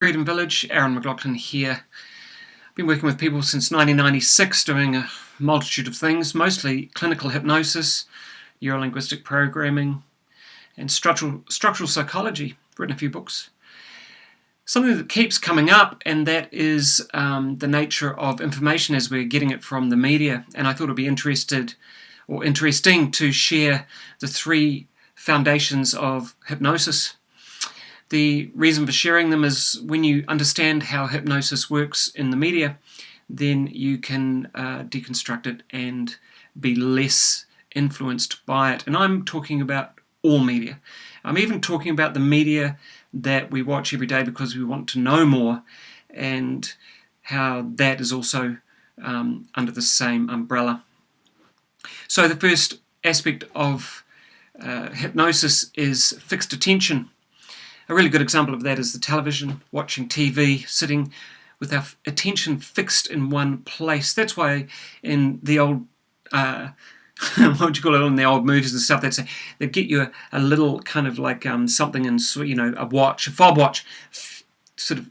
Eden Village, Aaron McLaughlin here. I've been working with people since 1996 doing a multitude of things, mostly clinical hypnosis, neurolinguistic programming, and structural psychology. I've written a few books. Something that keeps coming up, and that is the nature of information as we're getting it from the media. And I thought it'd be interesting to share the three foundations of hypnosis. The reason for sharing them is when you understand how hypnosis works in the media, then you can deconstruct it and be less influenced by it. And I'm talking about all media. I'm even talking about the media that we watch every day because we want to know more, and how that is also under the same umbrella. So the first aspect of hypnosis is fixed attention. A really good example of that is the television, watching TV, sitting with our attention fixed in one place. That's why in the old, what would you call it, in the old movies and stuff, they get you a little kind of like something in, a watch, a fob watch, sort of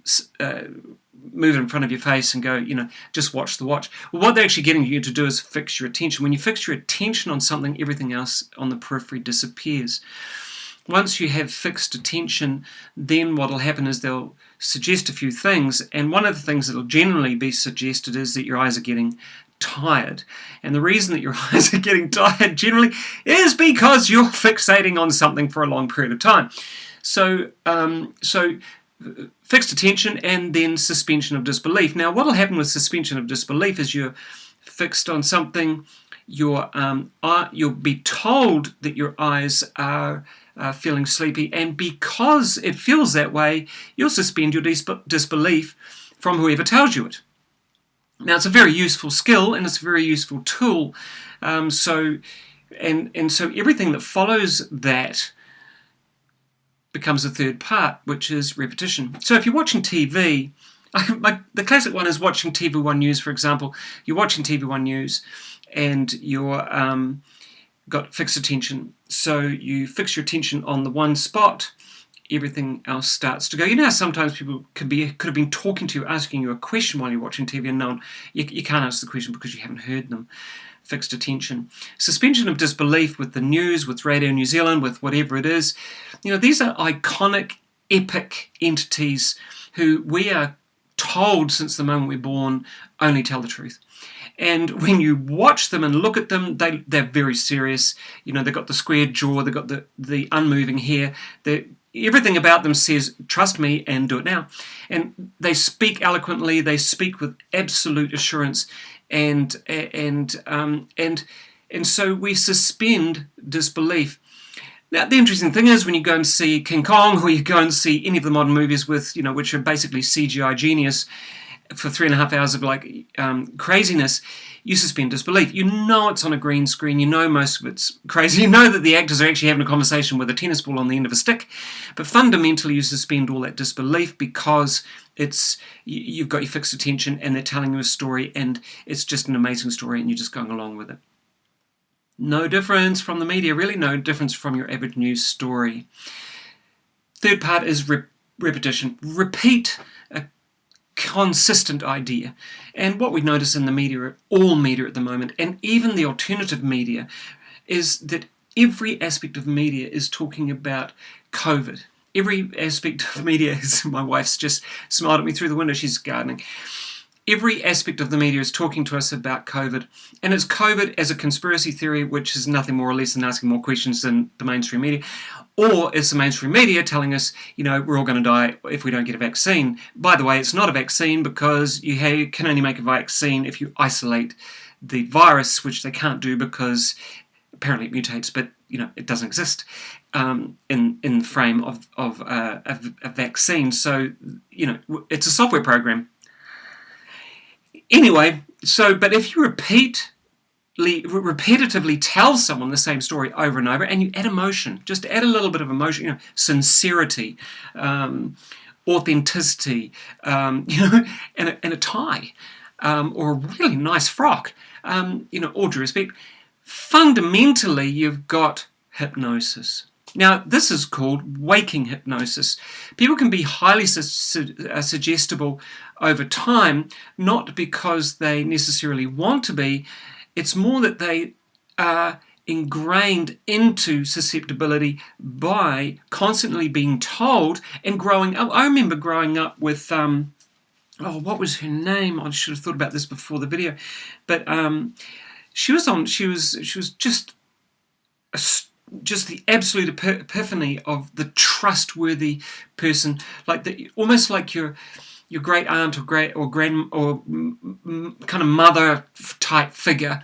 move it in front of your face and go, just watch the watch. Well, what they're actually getting you to do is fix your attention. When you fix your attention on something, everything else on the periphery disappears. Once you have fixed attention, then what will happen is they'll suggest a few things, and one of the things that will generally be suggested is that your eyes are getting tired. And the reason that your eyes are getting tired generally is because you're fixating on something for a long period of time. So fixed attention and then suspension of disbelief. Now, what will happen with suspension of disbelief is you're fixed on something, you'll be told that your eyes are feeling sleepy, and because it feels that way, you'll suspend your disbelief from whoever tells you it. Now, it's a very useful skill and it's a very useful tool. So everything that follows that becomes a third part, which is repetition. So if you're watching TV, the classic one is watching TV1 News, for example. You're watching TV1 News and you're got fixed attention. So you fix your attention on the one spot, everything else starts to go. You know how sometimes people could have been talking to you, asking you a question while you're watching TV, and you can't answer the question because you haven't heard them. Fixed attention. Suspension of disbelief with the news, with Radio New Zealand, with whatever it is. These are iconic, epic entities who we are told since the moment we're born only tell the truth. And when you watch them and look at them, they're very serious. They've got the square jaw, they've got the unmoving hair. Everything about them says, trust me and do it now. And they speak eloquently, they speak with absolute assurance, and so we suspend disbelief. Now, the interesting thing is when you go and see King Kong, or you go and see any of the modern movies with, which are basically CGI genius, for 3.5 hours of craziness, you suspend disbelief. You know it's on a green screen. You know most of it's crazy. You know that the actors are actually having a conversation with a tennis ball on the end of a stick. But fundamentally, you suspend all that disbelief because you've got your fixed attention and they're telling you a story and it's just an amazing story and you're just going along with it. No difference from the media, really no difference from your average news story. Third part is repetition. Repeat a consistent idea. And what we notice in the media, all media at the moment, and even the alternative media, is that every aspect of media is talking about COVID. Every aspect of media is, my wife's just smiled at me through the window, she's gardening. Every aspect of the media is talking to us about COVID, and it's COVID as a conspiracy theory, which is nothing more or less than asking more questions than the mainstream media, or it's the mainstream media telling us, we're all going to die if we don't get a vaccine. By the way, it's not a vaccine because you can only make a vaccine if you isolate the virus, which they can't do because apparently it mutates, but it doesn't exist in the frame of a vaccine. So it's a software program. Anyway, but if you repetitively tell someone the same story over and over, and you add emotion, just add a little bit of emotion, sincerity, authenticity, and a tie, or a really nice frock, all due respect, fundamentally you've got hypnosis. Now, this is called waking hypnosis. People can be highly suggestible over time, not because they necessarily want to be. It's more that they are ingrained into susceptibility by constantly being told and growing up. I remember growing up with, what was her name? I should have thought about this before the video. But she was just the absolute epiphany of the trustworthy person, almost like your great aunt or kind of mother type figure.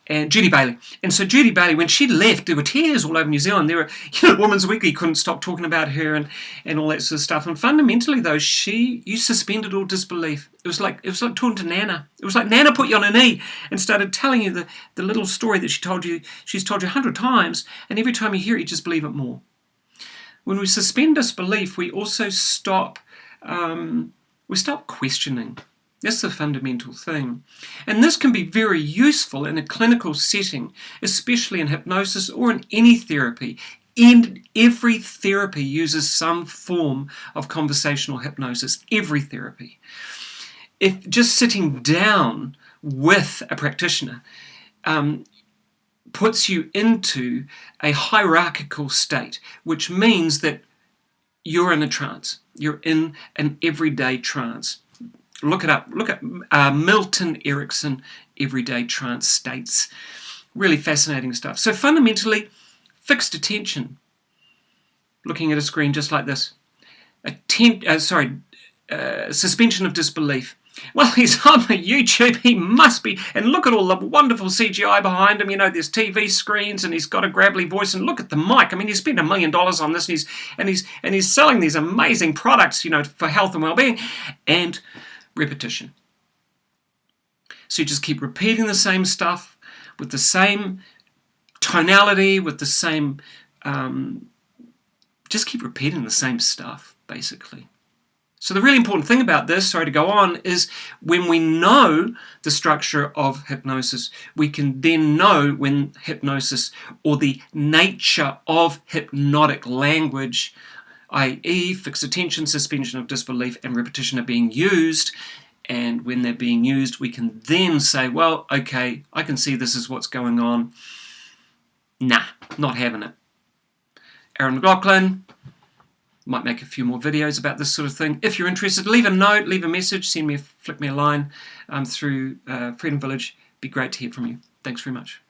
And Judy Bailey. And so Judy Bailey, when she left, there were tears all over New Zealand. There were, Women's Weekly couldn't stop talking about her and all that sort of stuff. And fundamentally, though, you suspended all disbelief. It was like talking to Nana. It was like Nana put you on a knee and started telling you the little story that she's told you 100 times, and every time you hear it, you just believe it more. When we suspend disbelief, we also stop questioning. That's the fundamental thing. And this can be very useful in a clinical setting, especially in hypnosis or in any therapy. And every therapy uses some form of conversational hypnosis. Every therapy. If just sitting down with a practitioner puts you into a hierarchical state, which means that you're in a trance. You're in an everyday trance. Look it up. Look at Milton Erickson, Everyday Trance States. Really fascinating stuff. So fundamentally, fixed attention. Looking at a screen just like this. Suspension of disbelief. Well, he's on YouTube. He must be. And look at all the wonderful CGI behind him. There's TV screens, and he's got a gravelly voice. And look at the mic. I mean, he spent $1 million on this, and he's selling these amazing products, for health and well-being. And repetition. So you just keep repeating the same stuff with the same tonality, with the same, just keep repeating the same stuff, basically. So the really important thing about this, sorry to go on, is when we know the structure of hypnosis, we can then know when hypnosis or the nature of hypnotic language, i.e. fixed attention, suspension of disbelief, and repetition are being used. And when they're being used, we can then say, well, okay, I can see this is what's going on. Nah, not having it. Aaron McLaughlin might make a few more videos about this sort of thing. If you're interested, leave a note, leave a message, flick me a line through Freedom Village. It'd be great to hear from you. Thanks very much.